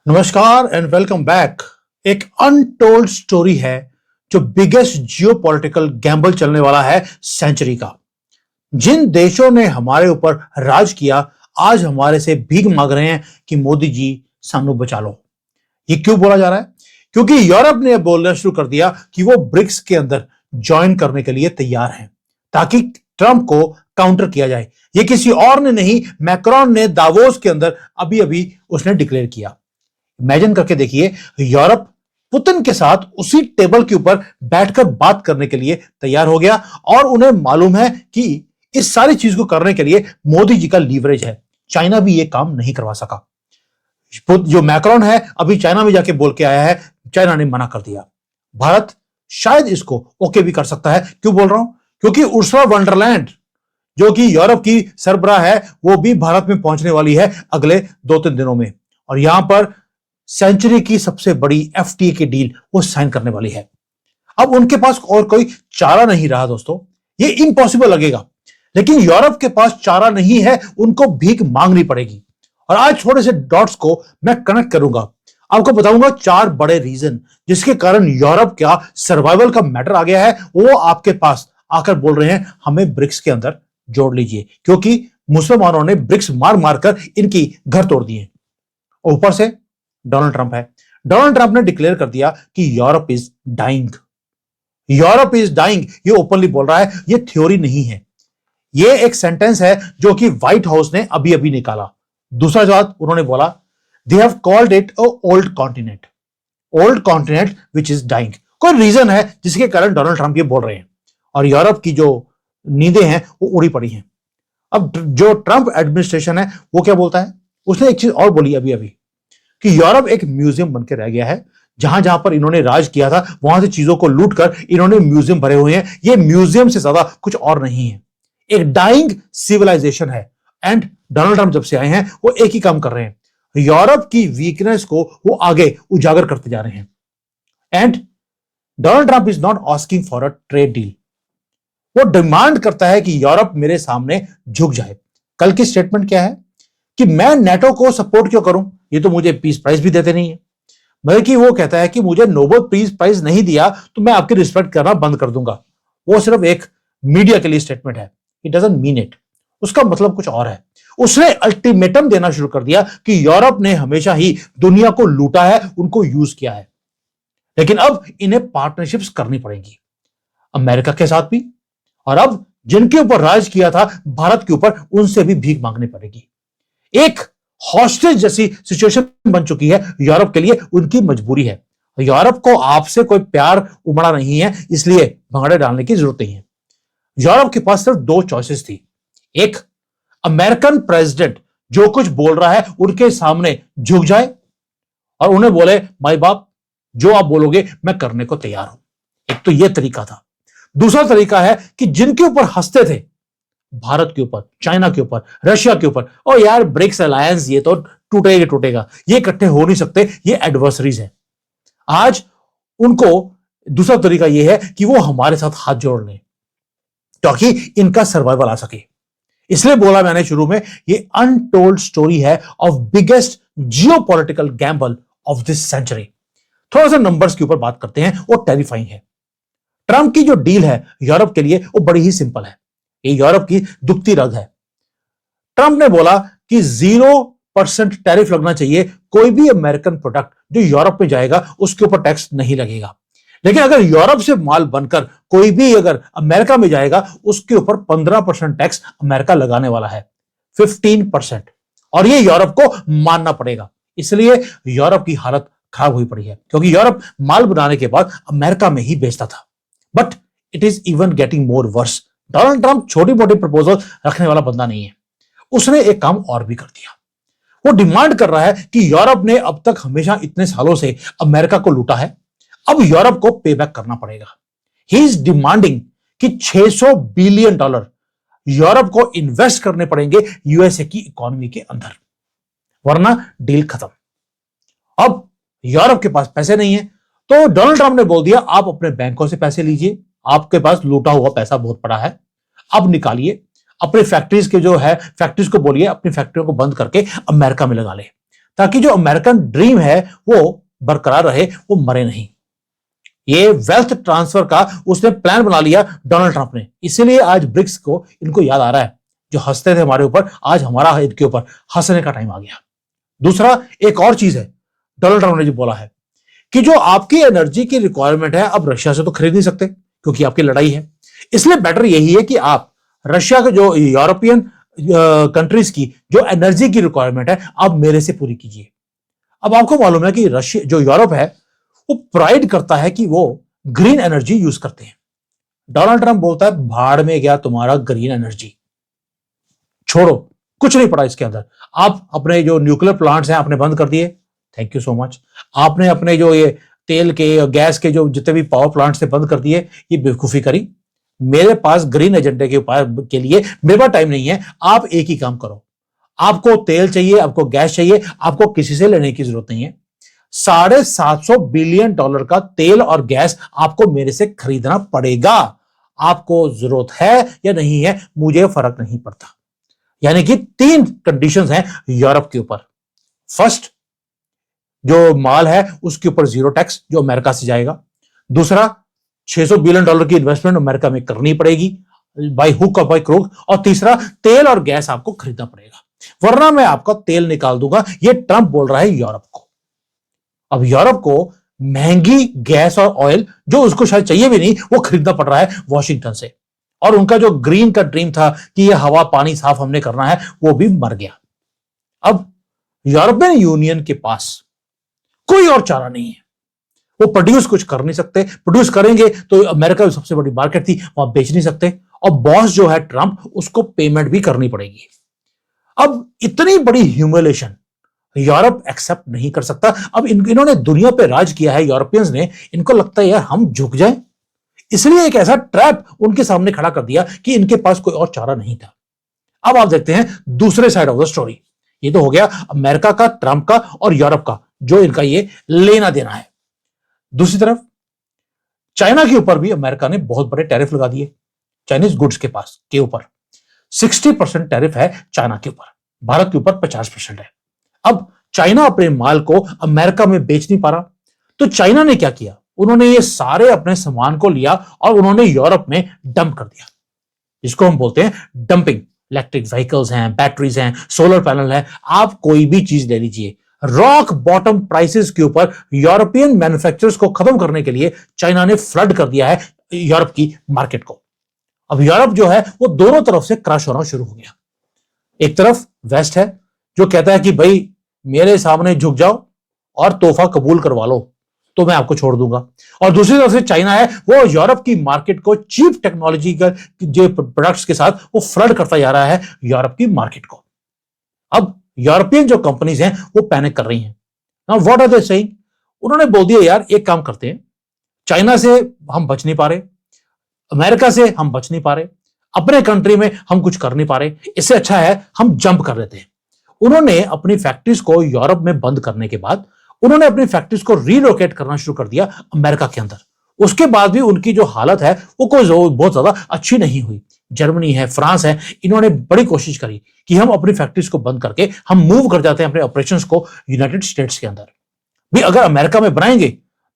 नमस्कार and welcome back. एक untold story है जो बिगेस्ट जियोपॉलिटिकल गैम्बल चलने वाला है सेंचुरी का। जिन देशों ने हमारे ऊपर राज किया आज हमारे से भीख मांग रहे हैं कि मोदी जी सानू बचा लो। ये क्यों बोला जा रहा है? क्योंकि यूरोप ने बोलना शुरू कर दिया कि वो ब्रिक्स के अंदर ज्वाइन करने के लिए तैयार हैं ताकि ट्रंप को काउंटर किया जाए। ये किसी और ने नहीं, मैक्रोन ने दावोस के अंदर अभी अभी उसने डिक्लेयर किया। इमेजिन करके देखिए, यूरोप पुतिन के साथ उसी टेबल के ऊपर बैठकर बात करने के लिए तैयार हो गया और उन्हें मालूम है कि इस सारी चीज को करने के लिए मोदी जी का लीवरेज है। चाइना भी ये काम नहीं करवा सका। जो मैक्रोन है अभी चाइना में जाके बोल के आया है, चाइना ने मना कर दिया। भारत शायद इसको ओके भी कर सकता है। क्यों बोल रहा हूं? क्योंकि उर्सुला वंडरलैंड जो कि यूरोप की सरबराह है वो भी भारत में पहुंचने वाली है अगले 2-3 दिनों में, और यहां पर सेंचुरी की सबसे बड़ी एफटीए की डील वो साइन करने वाली है। अब उनके पास और कोई चारा नहीं रहा दोस्तों। ये इम्पॉसिबल लगेगा लेकिन यूरोप के पास चारा नहीं है, उनको भीख मांगनी पड़ेगी। और आज थोड़े से डॉट्स को मैं कनेक्ट करूंगा, आपको बताऊंगा 4 बड़े रीजन जिसके कारण यूरोप का सर्वाइवल का मैटर आ गया है। वो आपके पास आकर बोल रहे हैं हमें ब्रिक्स के अंदर जोड़ लीजिए, क्योंकि मुसलमानों ने ब्रिक्स मार मारकर इनकी घर तोड़ दिए। ऊपर से डोनाल्ड ट्रंप है। डोनाल्ड ट्रंप ने डिक्लेयर कर दिया कि Europe is dying. Europe is dying ये ओपनली बोल रहा है, ये थ्योरी नहीं है। ये एक सेंटेंस है जो कि व्हाइट हाउस ने अभी अभी निकाला। दूसरा बात उन्होंने बोला, they have called it a old continent which is dying. कोई रीजन है जिसके कारण डोनाल्ड ट्रंप ये बोल रहे हैं और यूरोप की जो नींदें हैं वो उड़ी पड़ी हैं। अब जो ट्रंप एडमिनिस्ट्रेशन है वो क्या बोलता है, उसने एक चीज और बोली अभी अभी कि यूरोप एक म्यूजियम बनकर रह गया है। जहां जहां पर इन्होंने राज किया था वहां से चीजों को लूट कर इन्होंने म्यूजियम भरे हुए हैं। ये म्यूजियम से ज्यादा कुछ और नहीं है, एक डाइंग सिविलाइजेशन है। एंड डोनाल्ड ट्रंप जब से आए हैं वो एक ही काम कर रहे हैं, यूरोप की वीकनेस को वो आगे उजागर करते जा रहे हैं। And Donald Trump is not asking for a trade deal, वो डिमांड करता है कि यूरोप मेरे सामने झुक जाए। कल की स्टेटमेंट क्या है कि मैं नेटो को सपोर्ट क्यों करूं, ये तो मुझे पीस प्राइज भी देते नहीं है। बल्कि वो कहता है कि मुझे नोबेल पीस प्राइज नहीं दिया तो मैं आपकी रिस्पेक्ट करना बंद कर दूंगा। वो सिर्फ एक मीडिया के लिए स्टेटमेंट है, इट डजंट मीन इट। उसका मतलब कुछ और है। उसने अल्टीमेटम देना शुरू कर दिया कि यूरोप ने हमेशा ही दुनिया को लूटा है, उनको यूज किया है, लेकिन अब इन्हें पार्टनरशिप्स करनी पड़ेगी अमेरिका के साथ भी, और अब जिनके ऊपर राज किया था भारत के ऊपर, उनसे भी भीख मांगनी पड़ेगी। एक हॉस्टेज जैसी सिचुएशन बन चुकी है यूरोप के लिए, उनकी मजबूरी है। यूरोप को आपसे कोई प्यार उमड़ा नहीं है, इसलिए भंगड़े डालने की जरूरत नहीं है। यूरोप के पास सिर्फ 2 चॉइसेस थी। एक, अमेरिकन प्रेसिडेंट जो कुछ बोल रहा है उनके सामने झुक जाए और उन्हें बोले माई बाप जो आप बोलोगे मैं करने को तैयार हूं। एक तो यह तरीका था। दूसरा तरीका है कि जिनके ऊपर हंसते थे, भारत के ऊपर, चाइना के ऊपर, रशिया के ऊपर, और यार ब्रिक्स अलायंस ये तो टूटेगा टूटेगा, ये इकट्ठे हो नहीं सकते, ये एडवर्सरीज है। आज उनको दूसरा तरीका यह है कि वो हमारे साथ हाथ जोड़ लें ताकि इनका सर्वाइवल आ सके। इसलिए बोला मैंने शुरू में, ये अनटोल्ड स्टोरी है of biggest geopolitical gamble of this century. थोड़ा सा नंबर्स के ऊपर बात करते हैं, वो टेरिफाइंग है। ट्रंप की जो डील है यूरोप के लिए वो बड़ी ही सिंपल है, ये यूरोप की दुखती रग है। ट्रंप ने बोला कि 0% टैरिफ लगना चाहिए, कोई भी अमेरिकन प्रोडक्ट जो यूरोप में जाएगा उसके ऊपर टैक्स नहीं लगेगा। लेकिन अगर यूरोप से माल बनकर कोई भी अगर अमेरिका में जाएगा उसके ऊपर 15% टैक्स अमेरिका लगाने वाला है, 15%, और ये यूरोप को मानना पड़ेगा। इसलिए यूरोप की हालत खराब हुई पड़ी है, क्योंकि यूरोप माल बनाने के बाद अमेरिका में ही बेचता था। But it is even getting more verse. Donald Trump छोटी मोटी प्रपोजल रखने वाला बंदा नहीं है, उसने एक काम और भी कर दिया। वो डिमांड कर रहा है कि यूरोप ने अब तक हमेशा इतने सालों से अमेरिका को लूटा है, अब यूरोप को पे बैक करना पड़ेगा। ही इज डिमांडिंग कि $600 बिलियन यूरोप को इन्वेस्ट करने पड़ेंगे यूएसए की इकोनॉमी के अंदर, वरना डील खत्म। अब यूरोप के पास पैसे नहीं है तो डोनाल्ड ट्रंप ने बोल दिया आप अपने बैंकों से पैसे लीजिए, आपके पास लूटा हुआ पैसा बहुत पड़ा है, अब निकालिए। अपने फैक्ट्रीज के जो है, फैक्ट्रीज को बोलिए अपनी फैक्ट्रियों को बंद करके अमेरिका में लगा ले। ताकि जो अमेरिकन ड्रीम है वो बरकरार रहे, वो मरे नहीं। ये वेल्थ ट्रांसफर का उसने प्लान बना लिया डोनाल्ड ट्रंप ने। इसीलिए आज ब्रिक्स को इनको याद आ रहा है। जो हंसते थे हमारे ऊपर, आज हमारा इनके ऊपर हंसने का टाइम आ गया। दूसरा, एक और चीज है, डोनाल्ड ट्रंप ने जो बोला है कि जो आपकी एनर्जी की रिक्वायरमेंट है, अब रशिया से तो खरीद नहीं सकते क्योंकि आपकी लड़ाई है। इसलिए बेटर यही है कि आप रशिया के जो यूरोपियन कंट्रीज की जो एनर्जी की रिक्वायरमेंट है, आप मेरे से पूरी कीजिए। अब आपको मालूम है कि रशिया जो यूरोप है वो प्राइड करता है कि वो ग्रीन एनर्जी यूज करते हैं। डोनाल्ड ट्रंप बोलता है भाड़ में गया तुम्हारा ग्रीन एनर्जी, छोड़ो, कुछ नहीं पड़ा इसके अंदर। आप अपने जो न्यूक्लियर प्लांट्स हैं आपने बंद कर दिए, थैंक यू सो मच। आपने अपने जो ये तेल के और गैस के जो जितने भी पावर प्लांट्स थे बंद कर दिए, ये बेवकूफी करी। मेरे पास ग्रीन एजेंडे के उपाय के लिए मेरे पास टाइम नहीं है। आप एक ही काम करो, आपको तेल चाहिए, आपको गैस चाहिए, आपको किसी से लेने की जरूरत नहीं है। $750 बिलियन का तेल और गैस आपको मेरे से खरीदना पड़ेगा। आपको जरूरत है या नहीं है, मुझे फर्क नहीं पड़ता। यानी कि 3 कंडीशंस हैं यूरोप के ऊपर। फर्स्ट, जो माल है उसके ऊपर 0 टैक्स जो अमेरिका से जाएगा। दूसरा, $600 बिलियन की इन्वेस्टमेंट अमेरिका में करनी पड़ेगी बाय हुक और बाय क्रूक। और तीसरा, तेल और गैस आपको खरीदना पड़ेगा, वरना मैं आपका तेल निकाल दूंगा। यह ट्रंप बोल रहा है यूरोप को। अब यूरोप को महंगी गैस और ऑयल जो उसको शायद चाहिए भी नहीं, वो खरीदना पड़ रहा है वॉशिंगटन से। और उनका जो ग्रीन का ड्रीम था कि ये हवा पानी साफ हमने करना है, वो भी मर गया। अब यूरोपियन यूनियन के पास कोई और चारा नहीं है। वो प्रोड्यूस कुछ कर नहीं सकते। प्रोड्यूस करेंगे तो अमेरिका की सबसे बड़ी मार्केट थी, वहां बेच नहीं सकते। और बॉस जो है ट्रंप, उसको पेमेंट भी करनी पड़ेगी। अब इतनी बड़ी ह्यूमिलेशन यूरोप एक्सेप्ट नहीं कर सकता। अब इन्होंने दुनिया पे राज किया है यूरोपियंस ने, इनको लगता है यार हम झुक जाएं, इसलिए एक ऐसा ट्रैप उनके सामने खड़ा कर दिया कि इनके पास कोई और चारा नहीं था। अब आप देखते हैं दूसरे साइड ऑफ द स्टोरी। ये तो हो गया अमेरिका का, ट्रंप का और यूरोप का, जो इनका ये लेना देना है। दूसरी तरफ चाइना के ऊपर भी अमेरिका ने बहुत बड़े टैरिफ लगा दिए। चाइनीज गुड्स के पास के ऊपर 60% टैरिफ है चाइना के ऊपर, भारत के ऊपर 50% है। अब चाइना अपने माल को अमेरिका में बेच नहीं पा रहा, तो चाइना ने क्या किया, उन्होंने ये सारे अपने सामान को लिया और उन्होंने यूरोप में डंप कर दिया, जिसको हम बोलते हैं डंपिंग। इलेक्ट्रिक व्हीकल्स हैं, बैटरीज हैं, सोलर पैनल है, आप कोई भी चीज ले लीजिए, रॉक बॉटम प्राइसेस के ऊपर यूरोपियन मैन्युफैक्चरर्स को खत्म करने के लिए चाइना ने फ्लड कर दिया है यूरोप की मार्केट को। अब यूरोप जो है वो दोनों तरफ से क्रश होना शुरू हो गया। एक तरफ वेस्ट है जो कहता है कि भाई मेरे सामने झुक जाओ और तोहफा कबूल करवा लो तो मैं आपको छोड़ दूंगा। और दूसरी तरफ से चाइना है, वो यूरोप की मार्केट को चीप टेक्नोलॉजी का जो प्रोडक्ट्स के साथ वो फ्लड करता जा रहा है यूरोप की मार्केट को। अब यूरोपियन जो कंपनीज हैं वो पैनिक कर रही हैं। Now what are they saying, उन्होंने बोल दिया यार एक काम करते हैं, चाइना से हम बच नहीं पा रहे, अमेरिका से हम बच नहीं पा रहे, अपने कंट्री में हम कुछ कर नहीं पा रहे, इससे अच्छा है हम जंप कर लेते हैं। उन्होंने अपनी फैक्ट्रीज को यूरोप में बंद करने के बाद उन्होंने अपनी फैक्ट्रीज को रीलोकेट करना शुरू कर दिया अमेरिका के अंदर। उसके बाद भी उनकी जो हालत है वो कोई बहुत ज्यादा अच्छी नहीं हुई। जर्मनी है, फ्रांस है, इन्होंने बड़ी कोशिश करी कि हम अपनी फैक्ट्रीज को बंद करके हम मूव कर जाते हैं अपने ऑपरेशंस को यूनाइटेड स्टेट्स के अंदर। भी अगर अमेरिका में बनाएंगे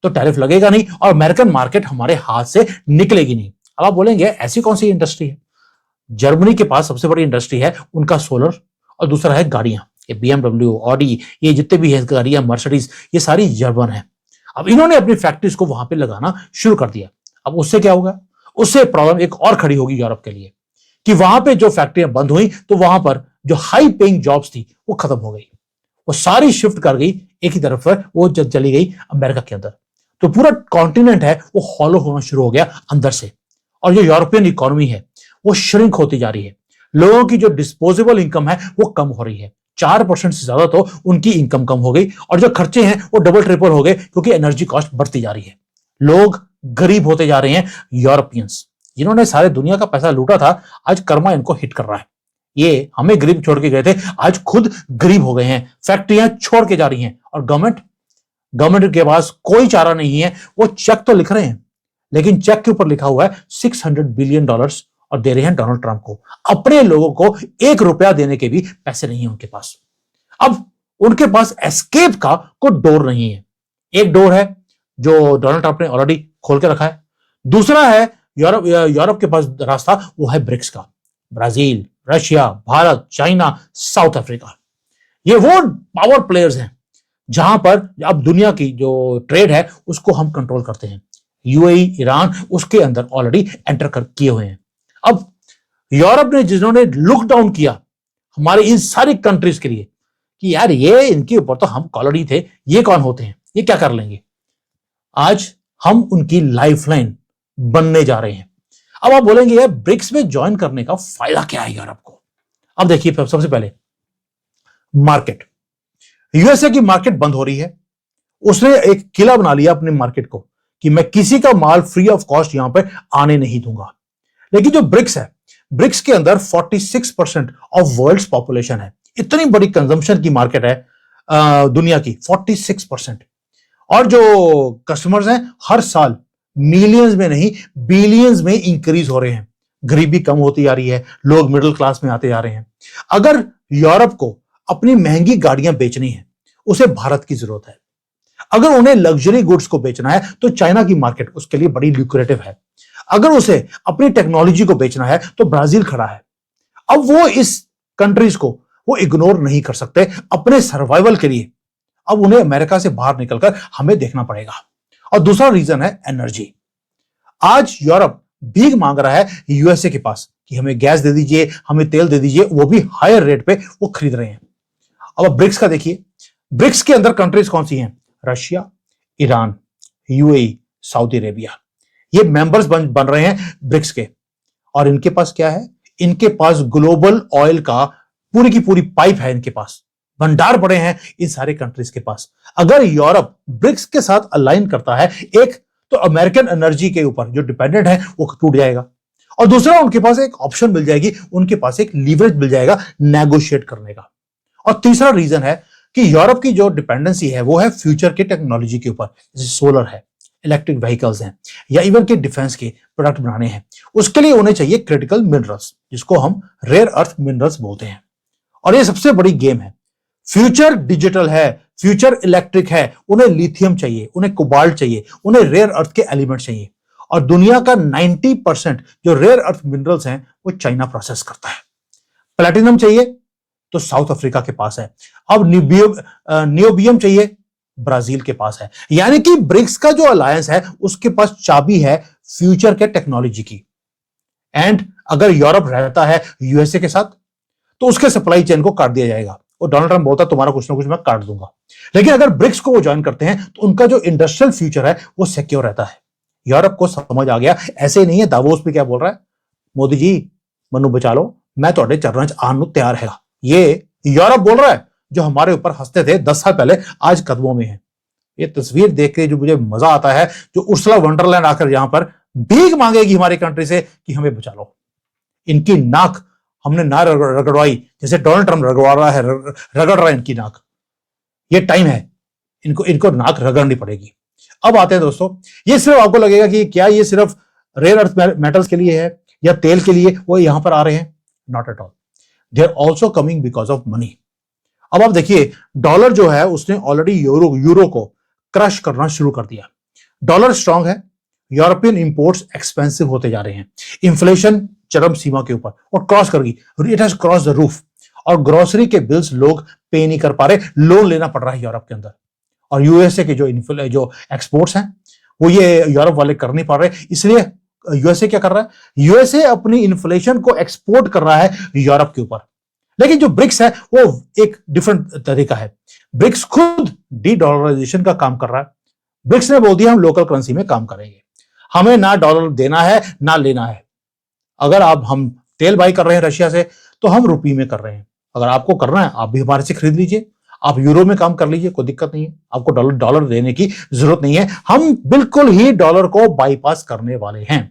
तो टैरिफ लगेगा नहीं और अमेरिकन मार्केट हमारे हाथ से निकलेगी नहीं। अब आप बोलेंगे ऐसी कौन सी इंडस्ट्री है? जर्मनी के पास सबसे बड़ी इंडस्ट्री है उनका सोलर, और दूसरा है गाड़ियां, ये BMW, ऑडी, ये जितने भी है गाड़ियां, मर्सिडीज, ये सारी जर्मन है। अब इन्होंने अपनी फैक्ट्रीज को वहां पे लगाना शुरू कर दिया। अब उससे क्या होगा, उससे प्रॉब्लम एक और खड़ी होगी यूरोप के लिए कि वहां पे जो फैक्ट्रियां बंद हुई तो वहां पर जो हाई पेइंग जॉब्स थी वो खत्म हो गई, वो सारी शिफ्ट कर गई एक ही तरफ पर, वो जब चली गई अमेरिका के अंदर। तो पूरा कॉन्टिनेंट है वो हॉलो होना शुरू हो गया अंदर से। और जो यूरोपियन इकोनॉमी है वो श्रिंक होती जा रही है। लोगों की जो डिस्पोजेबल इनकम है वो कम हो रही है। 4% से ज्यादा तो उनकी इनकम कम हो गई और जो खर्चे हैं वो डबल ट्रिपल हो गए क्योंकि एनर्जी कॉस्ट बढ़ती जा रही है। लोग गरीब होते जा रहे हैं। यूरोपियंस जिन्होंने सारे दुनिया का पैसा लूटा था, आज कर्मा इनको हिट कर रहा है। ये हमें गरीब छोड़ के गए थे, आज खुद गरीब हो गए हैं, फैक्ट्रियां छोड़ के जा रही हैं। और गवर्नमेंट के पास कोई चारा नहीं है। वो चेक तो लिख रहे हैं लेकिन चेक के ऊपर लिखा हुआ है $600 बिलियन और दे रहे हैं डोनाल्ड ट्रंप को। अपने लोगों को $1 देने के भी पैसे नहीं है उनके पास। अब उनके पास एस्केप का कोई डोर नहीं है। एक डोर है जो डोनाल्ड ट्रंप ने ऑलरेडी खोल के रखा है, दूसरा है यूरोप के पास रास्ता, वो है ब्रिक्स का। Brazil, Russia, Bharat, China, south Africa, ये वो पावर प्लेयर्स हैं जहां पर अब दुनिया की जो ट्रेड है उसको हम कंट्रोल करते हैं। यूएई, ईरान उसके अंदर ऑलरेडी एंटर कर किए हुए हैं। अब यूरोप ने जिन्होंने लुक डाउन किया हमारे इन सारी कंट्रीज के लिए कि यार ये इनके ऊपर तो हम कॉलोनी थे, ये कौन होते हैं, ये क्या कर लेंगे, आज हम उनकी लाइफलाइन बनने जा रहे हैं। अब आप बोलेंगे यार ब्रिक्स में ज्वाइन करने का फायदा क्या है यूरोप को। अब देखिए सबसे पहले मार्केट, यूएसए की मार्केट बंद हो रही है, उसने एक किला बना लिया अपने मार्केट को कि मैं किसी का माल फ्री ऑफ कॉस्ट यहां पे आने नहीं दूंगा। लेकिन जो ब्रिक्स है, ब्रिक्स के अंदर 46% ऑफ वर्ल्ड्स पॉपुलेशन है, इतनी बड़ी कंजम्पशन की मार्केट है दुनिया की 46%। और जो कस्टमर्स हैं हर साल मिलियंस में नहीं बिलियंस में इंक्रीज हो रहे हैं, गरीबी कम होती जा रही है, लोग मिडिल क्लास में आते जा रहे हैं। अगर यूरोप को अपनी महंगी गाड़ियां बेचनी है, उसे भारत की जरूरत है। अगर उन्हें लग्जरी गुड्स को बेचना है तो चाइना की मार्केट उसके लिए बड़ी ल्यूक्रेटिव है। अगर उसे अपनी टेक्नोलॉजी को बेचना है तो ब्राजील खड़ा है। अब वो इस कंट्रीज को वो इग्नोर नहीं कर सकते अपने सर्वाइवल के लिए। अब उन्हें अमेरिका से बाहर निकलकर हमें देखना पड़ेगा। और दूसरा रीजन है एनर्जी। आज यूरोप भीख मांग रहा है यूएसए के पास कि हमें गैस दे दीजिए, हमें तेल दे दीजिए, वो भी हायर रेट पे वो खरीद रहे हैं। अब ब्रिक्स का देखिए, ब्रिक्स के अंदर कंट्रीज कौन सी हैं? Russia, Iran, UAE, Saudi Arabia, ये मेंबर्स बन रहे हैं ब्रिक्स के। और इनके पास क्या है? इनके पास ग्लोबल ऑयल का पूरी की पूरी पाइप है, इनके पास भंडार पड़े हैं इन सारे कंट्रीज के पास। अगर यूरोप ब्रिक्स के साथ अलाइन करता है, एक तो अमेरिकन एनर्जी के ऊपर जो डिपेंडेंट है वो टूट जाएगा, और दूसरा उनके पास एक ऑप्शन मिल जाएगी, उनके पास एक लीवरेज मिल जाएगा नेगोशिएट करने का। और तीसरा रीजन है कि यूरोप की जो डिपेंडेंसी है वो है फ्यूचर के टेक्नोलॉजी के ऊपर, जैसे सोलर है, इलेक्ट्रिक व्हीकल्स हैं, या इवन के डिफेंस के प्रोडक्ट बनाने हैं। उसके लिए उन्हें चाहिए क्रिटिकल मिनरल्स, जिसको हम रेयर अर्थ मिनरल्स बोलते हैं। और ये सबसे बड़ी गेम है। फ्यूचर डिजिटल है, फ्यूचर इलेक्ट्रिक है, उन्हें लिथियम चाहिए, उन्हें कोबाल्ट चाहिए, उन्हें रेयर अर्थ के एलिमेंट चाहिए। और दुनिया का 90% जो रेयर अर्थ मिनरल्स हैं वो चाइना प्रोसेस करता है। प्लैटिनम चाहिए तो साउथ अफ्रीका के पास है। अब नियोबियम चाहिए, ब्राजील के पास है। यानी कि ब्रिक्स का जो अलायंस है उसके पास चाबी है फ्यूचर के टेक्नोलॉजी की। एंड अगर यूरोप रहता है यूएसए के साथ तो उसके सप्लाई चेन को काट दिया जाएगा, और डोनाल्ड ट्रंप बोलता तुम्हारा कुछ ना कुछ मैं काट दूंगा। लेकिन अगर ब्रिक्स को वो ज्वाइन करते हैं तो उनका जो इंडस्ट्रियल फ्यूचर है वो सिक्योर रहता है। यूरोप को समझ आ गया, ऐसे ही नहीं है दावोस पे क्या बोल रहा है, मोदी जी मनु बचा लो, मैं थोड़े चरण च आन तैयार है। ये यूरोप बोल रहा है, जो हमारे ऊपर हंसते थे 10 साल पहले आज कदमों में है। ये तस्वीर देख के जो मुझे मजा आता है, जो उर्सुला वंडरलैंड आकर यहां पर भीख मांगेगी हमारी कंट्री से कि हमें बचा लो। इनकी नाक हमने ना रगड़वाई जैसे डोनाल्ड ट्रंप रगड़ रहा है इनकी नाक। ये टाइम है, इनको नाक रगड़नी पड़ेगी। अब आते हैं दोस्तों, ये सिर्फ आपको लगेगा कि क्या ये सिर्फ रेयर अर्थ मेटल्स के लिए है या तेल के लिए वो यहां पर आ रहे हैं? Not at all, they are also coming because of money. अब आप देखिए, डॉलर जो है उसने ऑलरेडी यूरो को क्रश करना शुरू कर दिया। डॉलर स्ट्रांग है, यूरोपियन इंपोर्ट्स एक्सपेंसिव होते जा रहे हैं, इन्फ्लेशन चरम सीमा के ऊपर और क्रॉस कर गई, it has cross the roof. और ग्रोसरी के बिल्स लोग पे नहीं कर पा रहे, लोन लेना पड़ रहा है यूरोप के अंदर। और यूएसए के जो एक्सपोर्ट्स हैं वो ये यूरोप वाले कर नहीं पा रहे, इसलिए यूएसए क्या कर रहा है? यूएसए अपनी इन्फ्लेशन को एक्सपोर्ट कर रहा है यूरोप के ऊपर। लेकिन जो ब्रिक्स है वो एक डिफरेंट तरीका है। ब्रिक्स खुद डी डॉलराइजेशन का काम कर रहा है। ब्रिक्स ने बोल दिया हम लोकल करेंसी में काम करेंगे, हमें ना डॉलर देना है ना लेना है। अगर हम तेल बाई कर रहे हैं रशिया से तो हम रुपये में कर रहे हैं। अगर आपको करना है आप भी हमारे से खरीद लीजिए, आप यूरो में काम कर लीजिए, कोई दिक्कत नहीं है, आपको डॉलर देने की जरूरत नहीं है। हम बिल्कुल ही डॉलर को बाईपास करने वाले हैं।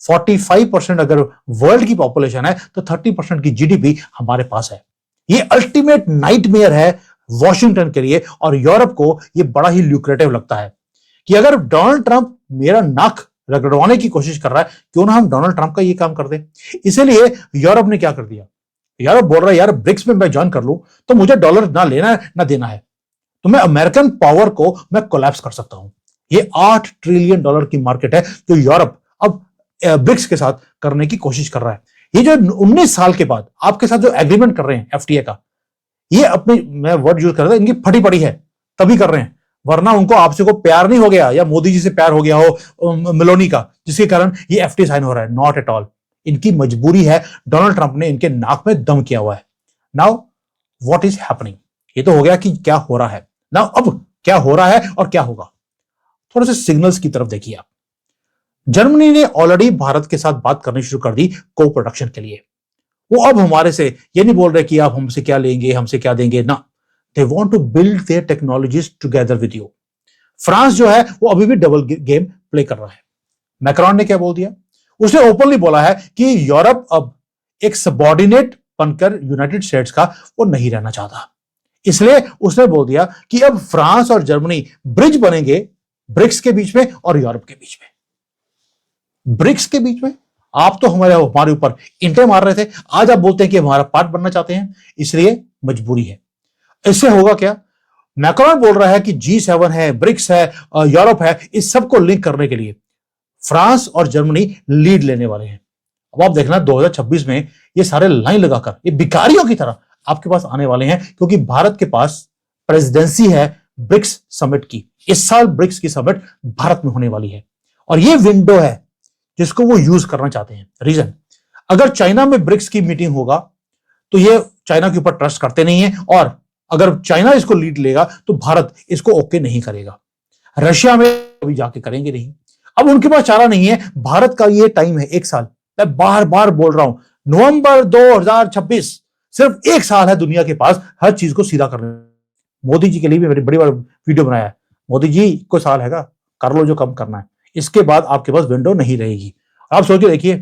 45% अगर वर्ल्ड की पॉपुलेशन है तो 30% की जीडीपी हमारे पास है। ये अल्टीमेट नाइटमेयर है वॉशिंगटन के लिए, और यूरोप को ये बड़ा ही ल्यूक्रेटिव लगता है कि अगर डोनाल्ड ट्रंप मेरा नाक रगड़वाने की कोशिश कर रहा है, क्यों ना हम डोनाल्ड ट्रंप का ये काम कर दें। इसलिए यूरोप ने क्या कर दिया, यूरोप बोल रहा है यार ब्रिक्स में मैं ज्वाइन कर लूं तो मुझे डॉलर ना लेना है ना देना है, तो मैं अमेरिकन पावर को मैं कोलैप्स कर सकता हूं। ये $8 ट्रिलियन की मार्केट है जो यूरोप अब ब्रिक्स के साथ करने की कोशिश कर रहा है। ये जो 19 साल के बाद आपके साथ जो एग्रीमेंट कर रहे हैं एफटीए का, ये अपने, मैं वर्ड यूज कर रहा था, इनकी फटी पड़ी है तभी कर रहे हैं, वरना उनको आपसे को प्यार नहीं हो गया या मोदी जी से प्यार हो गया हो मेलोनी का, जिसके कारण ये एफटीए साइन हो रहा है। नॉट एट ऑल, इनकी मजबूरी है। डोनाल्ड ट्रंप ने इनके नाक में दम किया हुआ है। नाउ व्हाट इज हैपनिंग, ये तो हो गया कि क्या हो रहा है। नाउ अब क्या हो रहा है और क्या होगा, थोड़े से सिग्नल्स की तरफ देखिए आप। जर्मनी ने ऑलरेडी भारत के साथ बात करनी शुरू कर दी को प्रोडक्शन के लिए। वो अब हमारे से ये नहीं बोल रहे कि आप हमसे क्या लेंगे, हमसे क्या देंगे ना, they want to build their technologies together with you. France जो है वो अभी भी डबल गेम प्ले कर रहा है। मैक्रोन ने क्या बोल दिया, उसने ओपनली बोला है कि यूरोप अब एक सबऑर्डिनेट बनकर यूनाइटेड स्टेट्स का वो नहीं रहना चाहता। इसलिए उसने बोल दिया कि अब फ्रांस और जर्मनी ब्रिज बनेंगे ब्रिक्स के बीच में और यूरोप के बीच में। ब्रिक्स के बीच में आप तो हमारे ऊपर इंटे मार रहे थे, आज आप बोलते हैं कि हमारा पार्ट बनना चाहते हैं, इसलिए मजबूरी है। इससे होगा क्या, मैक्रोन बोल रहा है कि G7 है, ब्रिक्स है, यूरोप है, इस सबको लिंक करने के लिए फ्रांस और जर्मनी लीड लेने वाले हैं। अब आप देखना 2026 में ये सारे लाइन लगाकर ये भिखारियों की तरह आपके पास आने वाले हैं, क्योंकि भारत के पास प्रेसिडेंसी है ब्रिक्स समिट की। इस साल ब्रिक्स की समिट भारत में होने वाली है और ये विंडो है जिसको वो यूज करना चाहते हैं। रीजन, अगर चाइना में ब्रिक्स की मीटिंग होगा तो ये चाइना के ऊपर ट्रस्ट करते नहीं है, और अगर चाइना इसको लीड लेगा तो भारत इसको ओके नहीं करेगा। रशिया में अभी जाके करेंगे नहीं। अब उनके पास चारा नहीं है। भारत का ये टाइम है 1 साल, मैं बार बार बोल रहा हूं, नवंबर 2026 सिर्फ 1 साल है दुनिया के पास हर चीज को सीधा करने। मोदी जी के लिए भी मैंने बड़ी बार वीडियो बनाया है, मोदी जी को साल हैगा, कर लो जो कम करना है, इसके बाद आपके पास विंडो नहीं रहेगी। आप सोच के देखिए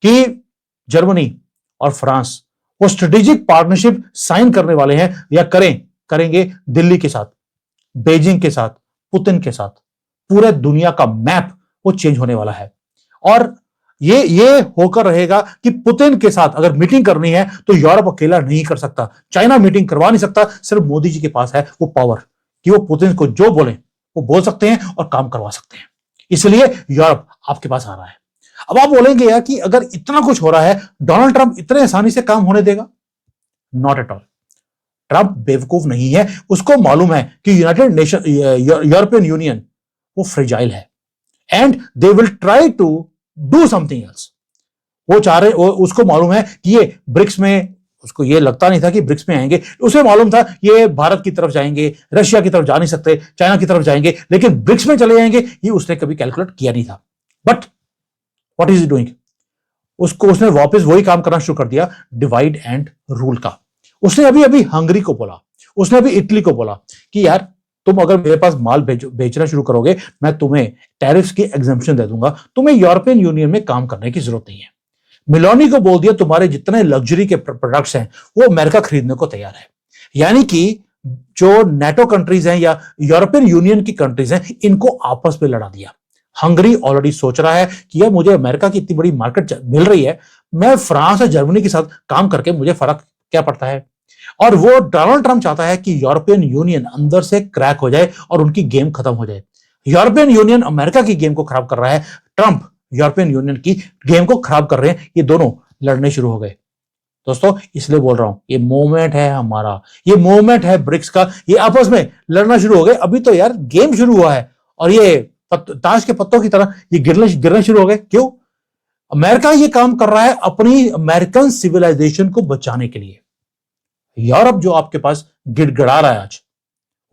कि जर्मनी और फ्रांस वो स्ट्रेटेजिक पार्टनरशिप साइन करने वाले हैं या करेंगे दिल्ली के साथ, बेजिंग के साथ, पुतिन के साथ। पूरे दुनिया का मैप वो चेंज होने वाला है और ये होकर रहेगा कि पुतिन के साथ अगर मीटिंग करनी है तो यूरोप अकेला नहीं कर सकता, चाइना मीटिंग करवा नहीं सकता। सिर्फ मोदी जी के पास है वो पावर कि वो पुतिन को जो बोले वो बोल सकते हैं और काम करवा सकते हैं। इसलिए यूरोप आपके पास आ रहा है। अब आप बोलेंगे यार कि अगर इतना कुछ हो रहा है, डोनाल्ड ट्रंप इतने आसानी से काम होने देगा? Not at all. ट्रंप बेवकूफ नहीं है, उसको मालूम है कि यूनाइटेड नेशन यूरोपियन यूनियन वो फ्रेजाइल है and they will try to do something else. वो चाह रहे, उसको मालूम है कि ये ब्रिक्स में, उसको ये लगता नहीं था कि ब्रिक्स में आएंगे, उसे मालूम था ये भारत की तरफ जाएंगे, रशिया की तरफ जा नहीं सकते, चाइना की तरफ जाएंगे, लेकिन ब्रिक्स में चले जाएंगे ये उसने कभी कैलकुलेट किया नहीं था। बट व्हाट इज डूइंग, उसने वापस वही काम करना शुरू कर दिया, डिवाइड एंड रूल का। उसने अभी अभी हंगरी को बोला, उसने अभी इटली को बोला कि यार तुम अगर मेरे पास माल बेचना शुरू करोगे मैं तुम्हें टैरिफ्स की एग्जम्पशन दे दूंगा, तुम्हें यूरोपियन यूनियन में काम करने की जरूरत नहीं है। मिलोनी को बोल दिया तुम्हारे जितने लग्जरी के प्रोडक्ट्स हैं वो अमेरिका खरीदने को तैयार है। यानी कि जो नेटो कंट्रीज हैं या यूरोपियन यूनियन की कंट्रीज हैं इनको आपस में लड़ा दिया। हंगरी ऑलरेडी सोच रहा है कि यार मुझे अमेरिका की इतनी बड़ी मार्केट मिल रही है, मैं फ्रांस और जर्मनी के साथ काम करके मुझे फर्क क्या पड़ता है। और वो डोनाल्ड ट्रंप चाहता है कि यूरोपियन यूनियन अंदर से क्रैक हो जाए और उनकी गेम खत्म हो जाए। यूरोपियन यूनियन अमेरिका की गेम को खराब कर रहा है, ट्रंप यूरोपियन यूनियन की गेम को खराब कर रहे हैं, ये दोनों लड़ने शुरू हो गए। दोस्तों इसलिए बोल रहा हूं ये मूवमेंट है हमारा, ये मूवमेंट है ब्रिक्स का, ये आपस में लड़ना शुरू हो गए। अभी तो यार गेम शुरू हुआ है और ये ताश के पत्तों की तरह ये गिरने शुरू हो गए। क्यों? अमेरिका ये काम कर रहा है अपनी अमेरिकन सिविलाइजेशन को बचाने के लिए। यूरोप जो आपके पास गिड़गिड़ा रहा है आज,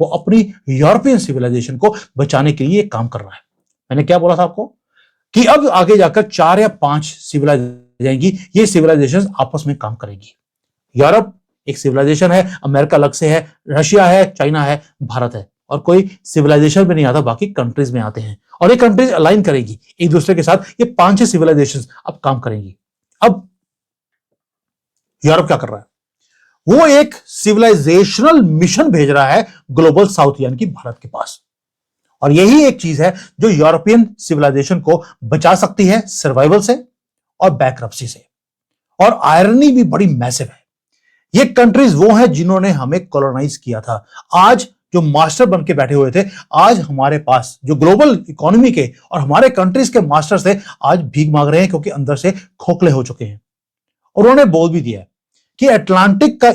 वो अपनी यूरोपियन सिविलाइजेशन को बचाने के लिए काम कर रहा है। मैंने क्या बोला था आपको कि अब आगे जाकर 4 या 5 सिविलाइजेशन जाएंगी, ये सिविलाइजेशन आपस में काम करेगी। यूरोप एक सिविलाइजेशन है, अमेरिका अलग से है, रशिया है, चाइना है, भारत है, और कोई सिविलाइजेशन में नहीं आता, बाकी कंट्रीज में आते हैं और ये कंट्रीज अलाइन करेगी एक दूसरे के साथ। ये 5-6 सिविलाइजेशन अब काम करेंगी। अब यूरोप क्या कर रहा है, वो एक सिविलाइजेशनल मिशन भेज रहा है ग्लोबल साउथ यानी कि भारत के पास। और यही एक चीज है जो यूरोपियन सिविलाइजेशन को बचा सकती है सर्वाइवल से और बैंकरप्सी से। और आयरनी भी बड़ी मैसिव है। ये कंट्रीज वो हैं जिन्होंने हमें कॉलोनाइज किया था। आज जो मास्टर बन के बैठे हुए थे, आज हमारे पास जो ग्लोबल इकोनॉमी के और हमारे कंट्रीज के मास्टर्स थे, आज भीख मांग रहे हैं क्योंकि अंदर से खोखले हो चुके हैं। और उन्होंने बोल भी दिया कि अटलांटिक का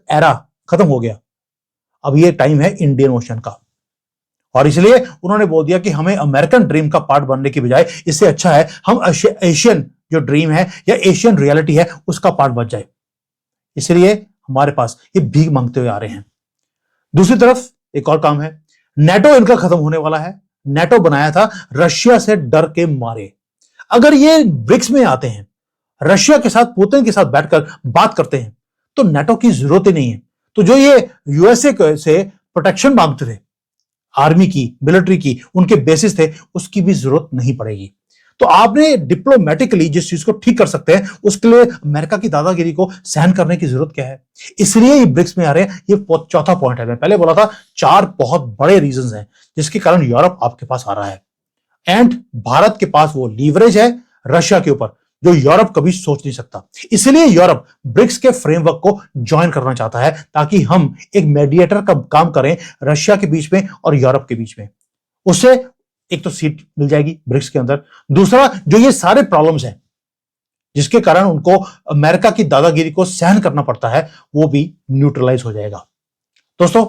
एरा खत्म हो गया, अब ये टाइम है इंडियन ओशन का। और इसलिए उन्होंने बोल दिया कि हमें अमेरिकन ड्रीम का पार्ट बनने की बजाय इससे अच्छा है हम एशियन जो ड्रीम है या एशियन रियलिटी है उसका पार्ट बन जाए। इसलिए हमारे पास ये भीख मांगते हुए आ रहे हैं। दूसरी तरफ एक और काम है, नेटो इनका खत्म होने वाला है। नेटो बनाया था रशिया से डर के मारे। अगर ये ब्रिक्स में आते हैं, रशिया के साथ पुतिन के साथ बैठकर बात करते हैं, तो नेटो की जरूरत ही नहीं है। तो जो ये यूएसए से प्रोटेक्शन मांगते थे, आर्मी की, मिलिट्री की, उनके बेसिस थे, उसकी भी जरूरत नहीं पड़ेगी। तो आपने डिप्लोमेटिकली जिस चीज को ठीक कर सकते हैं, उसके लिए अमेरिका की दादागिरी को सहन करने की जरूरत क्या है? इसलिए ये ब्रिक्स में आ रहे हैं। ये चौथा पॉइंट है। मैं पहले बोला था 4 बहुत बड़े रीजंस हैं जिसके कारण यूरोप आपके पास आ रहा है। एंड भारत के पास वो लीवरेज है रशिया के ऊपर जो यूरोप कभी सोच नहीं सकता। इसलिए यूरोप ब्रिक्स के फ्रेमवर्क को ज्वाइन करना चाहता है ताकि हम एक मेडिएटर का काम करें रशिया के बीच में और यूरोप के बीच में। उससे एक तो सीट मिल जाएगी ब्रिक्स के अंदर, दूसरा जो ये सारे प्रॉब्लम्स हैं जिसके कारण उनको अमेरिका की दादागिरी को सहन करना पड़ता है, वो भी न्यूट्रलाइज हो जाएगा। दोस्तों,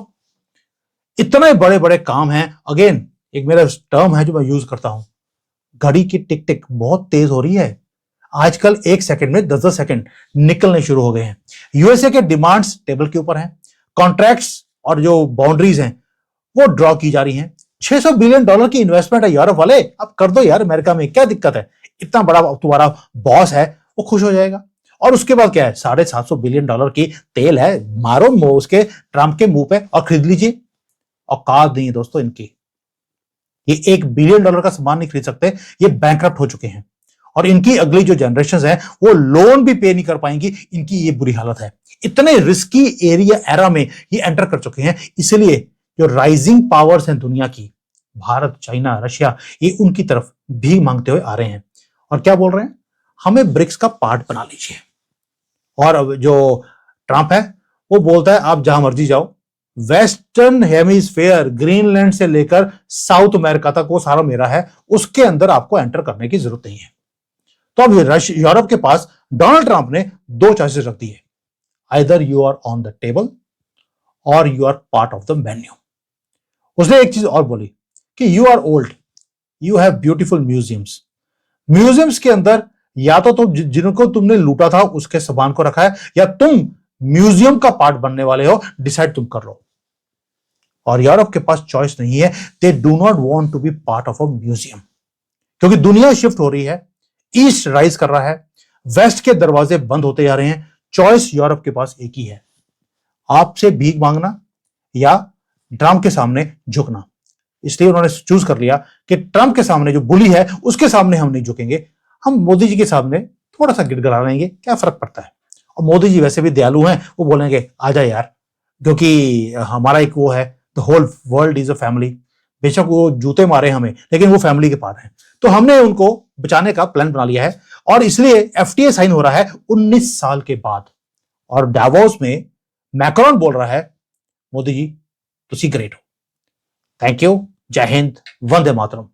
इतने बड़े बड़े काम हैं। अगेन एक मेरा टर्म है जो मैं यूज करता हूं, घड़ी की टिक टिक बहुत तेज हो रही है। आजकल 1 सेकंड में 10-10 सेकंड निकलने शुरू हो गए हैं। यूएसए के डिमांड्स टेबल के ऊपर हैं, कॉन्ट्रैक्ट्स और जो बाउंड्रीज हैं वो ड्रॉ की जा रही हैं। $600 बिलियन की इन्वेस्टमेंट है यूरोप वाले, अब कर दो यार, अमेरिका में क्या दिक्कत है? इतना बड़ा तुम्हारा बॉस है, वो खुश हो जाएगा। और उसके बाद क्या है, $750 बिलियन की तेल है, मारो उसके ट्रंप के मुंह पे और खरीद लीजिए। औकात नहीं है दोस्तों इनकी, ये $1 बिलियन का सामान नहीं खरीद सकते, ये बैंकरप्ट हो चुके हैं। और इनकी अगली जो जनरेशन है वो लोन भी पे नहीं कर पाएंगी, इनकी ये बुरी हालत है। इतने रिस्की एरा में ये एंटर कर चुके हैं। इसलिए जो राइजिंग पावर्स हैं दुनिया की, भारत, चाइना, रशिया, ये उनकी तरफ भी मांगते हुए आ रहे हैं। और क्या बोल रहे हैं, हमें ब्रिक्स का पार्ट बना लीजिए। और अब जो ट्रंप है वो बोलता है आप जहां मर्जी जाओ, वेस्टर्न हेमिस्फेयर, ग्रीनलैंड से लेकर साउथ अमेरिका तक वो सारा मेरा है, उसके अंदर आपको एंटर करने की जरूरत नहीं है। तो अब यूरोप के पास डोनाल्ड ट्रंप ने 2 चॉइसेस रख दी है, either you are on the table और you are part of the menu. उसने एक चीज और बोली कि you are old, you have beautiful museums. Museums के अंदर या तो तुम जिनको तुमने लूटा था उसके सामान को रखा है, या तुम म्यूजियम का पार्ट बनने वाले हो, डिसाइड तुम कर लो। और यूरोप के पास चॉइस नहीं है, they do not want to be part of a museum. क्योंकि दुनिया शिफ्ट हो रही है, ईस्ट राइज कर रहा है, वेस्ट के दरवाजे बंद होते जा रहे हैं। चॉइस यूरोप के पास एक ही है, आपसे भीख मांगना या ट्रंप के सामने झुकना। इसलिए उन्होंने चूज कर लिया कि ट्रंप के सामने जो बुली है उसके सामने हम नहीं झुकेंगे, हम मोदी जी के सामने थोड़ा सा गिड़गिड़ा लेंगे, क्या फर्क पड़ता है। और मोदी जी वैसे भी दयालु हैं, वो बोलेंगे आजा यार, क्योंकि हमारा एक वो है, the whole world is a family. बेशक वो जूते मारे हमें, लेकिन वो फैमिली के पार्ट हैं। तो हमने उनको बचाने का प्लान बना लिया है, और इसलिए एफटीए साइन हो रहा है 19 साल के बाद। और डावोस में मैक्रोन बोल रहा है मोदी जी तुसी ग्रेट हो। थैंक यू, जय हिंद, वंदे मातरम।